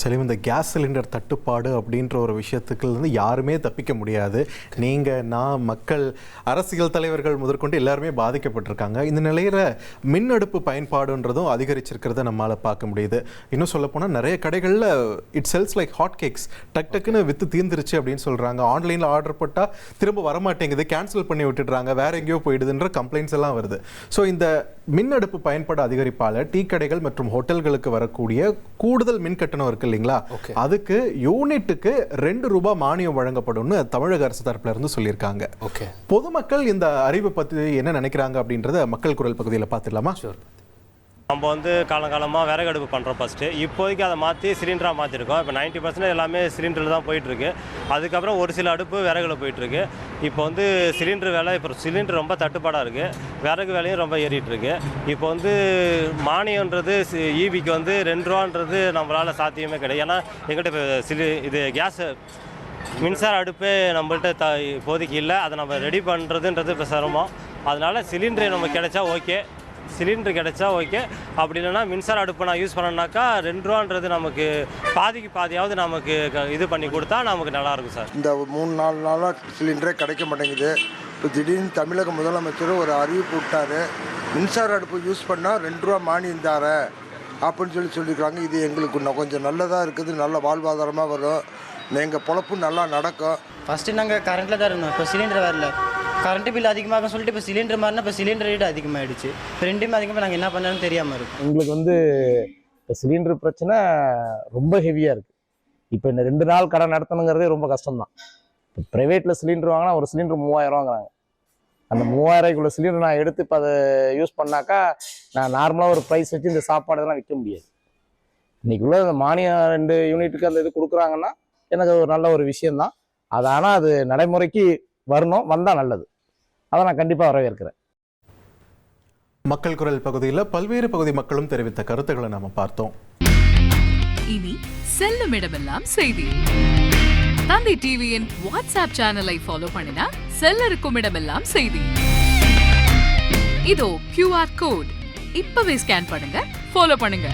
சரி, இந்த gas cylinder தட்டுப்பாடு அப்படின்ற ஒரு விஷயத்துக்கு யாருமே தப்பிக்க முடியாது. நீங்கள், நான், மக்கள், அரசியல் தலைவர்கள் முதற்கொண்டு எல்லாருமே பாதிக்கப்பட்டிருக்காங்க. இந்த நிலையில் மின் அடுப்பு பயன்பாடுன்றதும் அதிகரிச்சிருக்கிறத நம்மளால் பார்க்க முடியுது. இன்னும் சொல்லப்போனால் நிறைய கடைகளில் it sells like hot cakes, டக்குன்னு விற்று தீர்ந்துருச்சு அப்படின்னு சொல்கிறாங்க. ஆன்லைனில் ஆர்டர் போட்டால் திரும்ப வரமாட்டேங்குது, கேன்சல் பண்ணி விட்டுடுறாங்க, வேற எங்கேயோ போயிடுதுன்ற கம்ப்ளைண்ட்ஸ் எல்லாம் வருது. ஸோ இந்த மின் அடுப்பு பயன்பாடு அதிகரிப்பால் டீ கடைகள் மற்றும் ஹோட்டல்களுக்கு வரக்கூடிய கூடுதல் மின் கட்டணம் இருக்கு இல்லைங்களா, அதுக்கு யூனிட்டுக்கு ₹2 மானியம் வழங்கப்படும்னு தமிழக அரசு தரப்புல இருந்து சொல்லியிருக்காங்க. பொதுமக்கள் இந்த அறிவு பத்தி என்ன நினைக்கிறாங்க அப்படின்றத மக்கள் குரல் பகுதியில் பார்த்துடலாமா? நம்ம காலங்காலமாக விறகு அடுப்பு பண்ணுறோம் ஃபஸ்ட்டு. இப்போதைக்கு அதை மாற்றி சிலிண்டராக மாற்றிருக்கோம். இப்போ 90% எல்லாமே சிலிண்டரில் தான் போயிட்டுருக்கு. அதுக்கப்புறம் ஒரு சில அடுப்பு விறகுல போயிட்டுருக்கு. இப்போ சிலிண்டர் விலை, இப்போ சிலிண்டர் ரொம்ப தட்டுப்பாடாக இருக்குது. விறகு விலையும் ரொம்ப ஏறிட்டுருக்கு. இப்போ மானியன்றது ஈபிக்கு ₹2 நம்மளால் சாத்தியமே கிடையாது. ஏன்னா எங்கிட்ட இப்போ இது கேஸ் மின்சார அடுப்பே நம்மள்கிட்ட இப்போதைக்கு இல்லை. அதை நம்ம ரெடி பண்ணுறதுன்றது இப்போ சிரமம். அதனால் சிலிண்டர் நம்ம கிடைச்சா ஓகே, சிலிண்டர் கிடைச்சா ஓகே. அப்படி இல்லைன்னா மின்சார அடுப்பு நான் யூஸ் பண்ணேன்னாக்கா ₹2 நமக்கு பாதிக்கு பாதியாவது நமக்கு இது பண்ணி கொடுத்தா நமக்கு நல்லாயிருக்கும் சார். இந்த 3-4 நாளாக சிலிண்டரே கிடைக்க மாட்டேங்குது. இப்போ திடீர்னு தமிழக முதலமைச்சர் ஒரு அறிவிப்பு விட்டார், மின்சார அடுப்பு யூஸ் பண்ணால் ₹2 மானியம் தார அப்படின்னு சொல்லியிருக்காங்க. இது எங்களுக்கு இன்னும் கொஞ்சம் நல்லதாக இருக்குது, நல்ல வாழ்வாதாரமாக வரும், எங்கள் பொழப்பும் நல்லா நடக்கும். ஃபஸ்ட்டு நாங்கள் கரண்ட்டில் தான் இருந்தோம், இப்போ சிலிண்டர் வரல. கரண்ட் பில் அதிகமாக சொல்லிட்டு இப்போ சிலிண்டர் மாதிரினா இப்போ சிலிண்டர் ரேட் அதிகமாகிடுச்சு. இப்போ ரெண்டுமே அதிகமாக நாங்கள் என்ன பண்ணாலும் தெரியாமல் இருக்கும். எங்களுக்கு இப்போ சிலிண்டர் பிரச்சனை ரொம்ப ஹெவியாக இருக்குது. இப்போ இந்த 2 நாள் கடை நடத்தணுங்கிறதே ரொம்ப கஷ்டம்தான். இப்போ ப்ரைவேட்டில் சிலிண்டர் வாங்கினா ஒரு சிலிண்டர் 3000 வாங்குறாங்க. அந்த 3000 சிலிண்டர் நான் எடுத்து இப்போ அதை யூஸ் பண்ணாக்கா நான் நார்மலாக ஒரு ப்ரைஸ் வச்சு இந்த சாப்பாடு இதெல்லாம் விற்க முடியாது. இன்றைக்குள்ள அந்த மானியம் 2 யூனிட்டுக்கு அந்த இது கொடுக்குறாங்கன்னா எனக்கு ஒரு நல்ல ஒரு விஷயந்தான். அது ஆனால் அது நடைமுறைக்கு வரணும், வந்தால் நல்லது. அதை நான் கண்டிப்பாக வரவேற்கிறேன். மக்கள் குரல் பகுதியில் பல்வேறு பகுதி மக்களும் தெரிவித்த கருத்துக்களை நாம பார்த்தோம். இனி செல்லும் இடமெல்லாம் செய்தி. தந்தை டிவியின் வாட்ஸ்அப் சேனலை ஃபாலோ பண்ணினா செல்ல இருக்கும் இடமெல்லாம் செய்தி. இதோ QR கோட் இப்பவே ஸ்கேன் பண்ணுங்க, ஃபாலோ பண்ணுங்க.